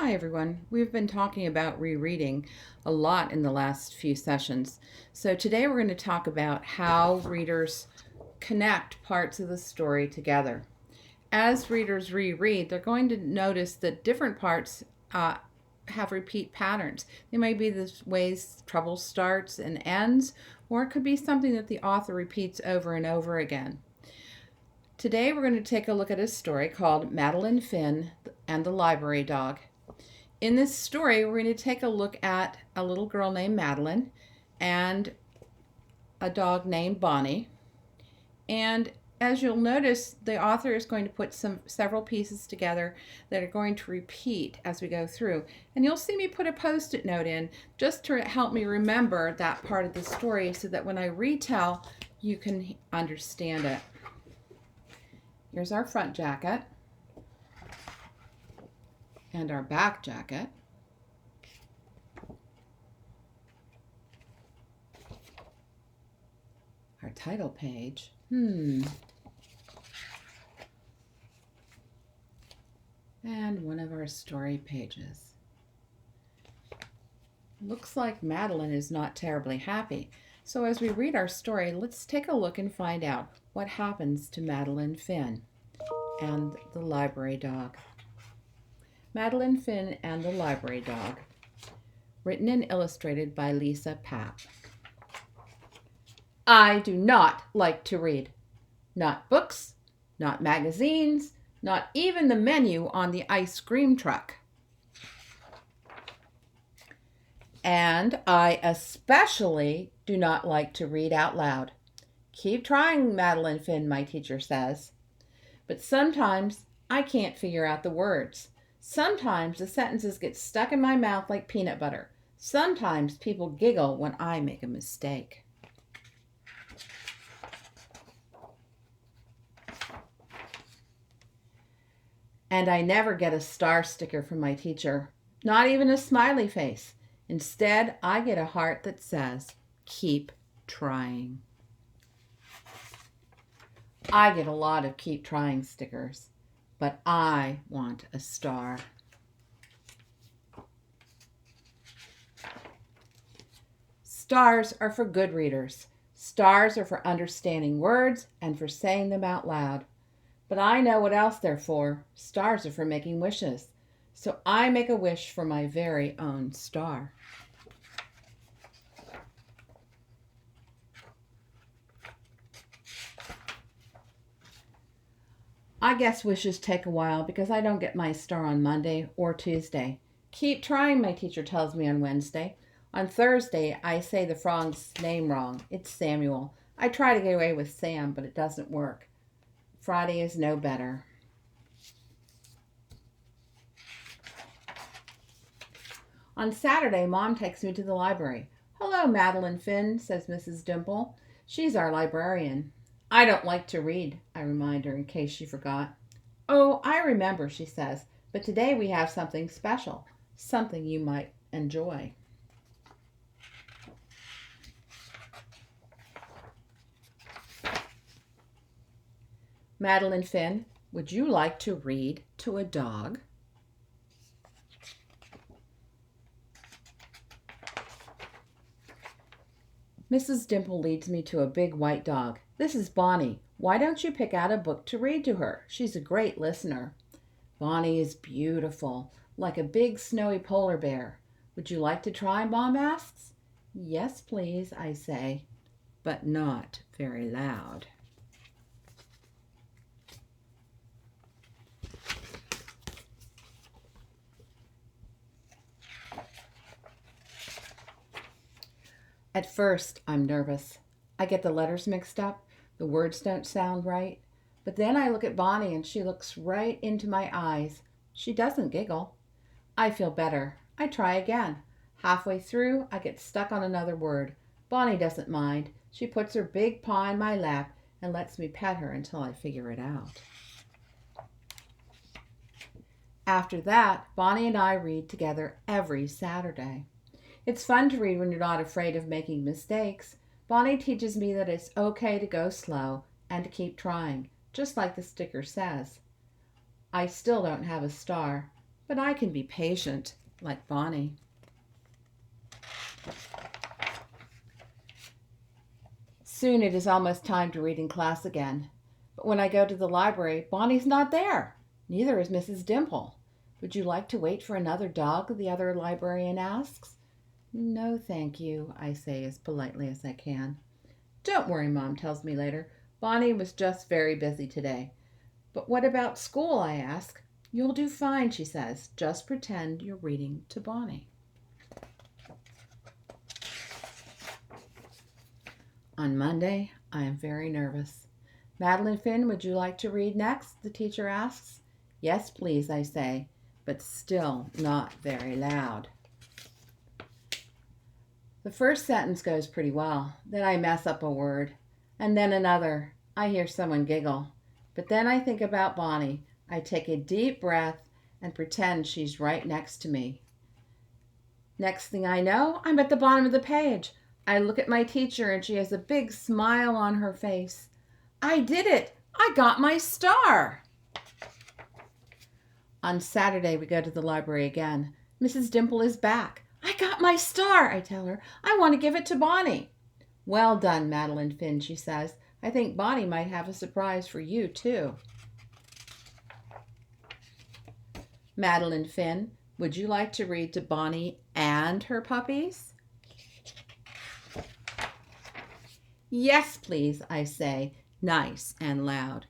Hi, everyone. We've been talking about rereading a lot in the last few sessions. So today we're going to talk about how readers connect parts of the story together. As readers reread, they're going to notice that different parts have repeat patterns. They may be the ways trouble starts and ends, or it could be something that the author repeats over and over again. Today we're going to take a look at a story called Madeline Finn and the Library Dog. In this story, we're going to take a look at a little girl named Madeline and a dog named Bonnie. And as you'll notice, the author is going to put several pieces together that are going to repeat as we go through. And you'll see me put a post-it note in just to help me remember that part of the story so that when I retell, you can understand it. Here's our front jacket and our back jacket. Our title page. And one of our story pages. Looks like Madeline is not terribly happy. So as we read our story, let's take a look and find out what happens to Madeline Finn and the library dog. Madeline Finn and the Library Dog. Written and illustrated by Lisa Papp. I do not like to read. Not books, not magazines, not even the menu on the ice cream truck. And I especially do not like to read out loud. Keep trying, Madeline Finn, my teacher says. But sometimes I can't figure out the words. Sometimes the sentences get stuck in my mouth like peanut butter. Sometimes people giggle when I make a mistake. And I never get a star sticker from my teacher, not even a smiley face. Instead, I get a heart that says, keep trying. I get a lot of keep trying stickers, but I want a star. Stars are for good readers. Stars are for understanding words and for saying them out loud. But I know what else they're for. Stars are for making wishes. So I make a wish for my very own star. I guess wishes take a while because I don't get my star on Monday or Tuesday. Keep trying, my teacher tells me on Wednesday. On Thursday, I say the frog's name wrong. It's Samuel. I try to get away with Sam, but it doesn't work. Friday is no better. On Saturday, Mom takes me to the library. Hello, Madeline Finn, says Mrs. Dimple. She's our librarian. I don't like to read, I remind her in case she forgot. Oh, I remember, she says, but today we have something special, something you might enjoy. Madeline Finn, would you like to read to a dog? Mrs. Dimple leads me to a big white dog. This is Bonnie. Why don't you pick out a book to read to her? She's a great listener. Bonnie is beautiful, like a big snowy polar bear. Would you like to try, Mom asks. Yes, please, I say, but not very loud. At first, I'm nervous. I get the letters mixed up. The words don't sound right. But then I look at Bonnie and she looks right into my eyes. She doesn't giggle. I feel better. I try again. Halfway through, I get stuck on another word. Bonnie doesn't mind. She puts her big paw in my lap and lets me pet her until I figure it out. After that, Bonnie and I read together every Saturday. It's fun to read when you're not afraid of making mistakes. Bonnie teaches me that it's okay to go slow and to keep trying, just like the sticker says. I still don't have a star, but I can be patient, like Bonnie. Soon it is almost time to read in class again. But when I go to the library, Bonnie's not there. Neither is Mrs. Dimple. Would you like to wait for another dog? The other librarian asks. No, thank you, I say as politely as I can. Don't worry, Mom tells me later. Bonnie was just very busy today. But what about school? I ask. You'll do fine, she says. Just pretend you're reading to Bonnie. On Monday, I am very nervous. Madeline Finn, would you like to read next? The teacher asks. Yes, please, I say, but still not very loud. The first sentence goes pretty well. Then I mess up a word. And then another. I hear someone giggle. But then I think about Bonnie. I take a deep breath and pretend she's right next to me. Next thing I know, I'm at the bottom of the page. I look at my teacher and she has a big smile on her face. I did it! I got my star! On Saturday, we go to the library again. Mrs. Dimple is back. I got my star, I tell her. I want to give it to Bonnie. Well done, Madeline Finn, she says. I think Bonnie might have a surprise for you, too. Madeline Finn, would you like to read to Bonnie and her puppies? Yes, please, I say, nice and loud.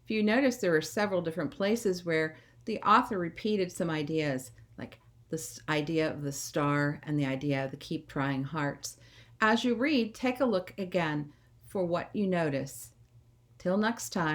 If you notice, there are several different places where the author repeated some ideas, like this idea of the star and the idea of the keep trying hearts. As you read, take a look again for what you notice. Till next time.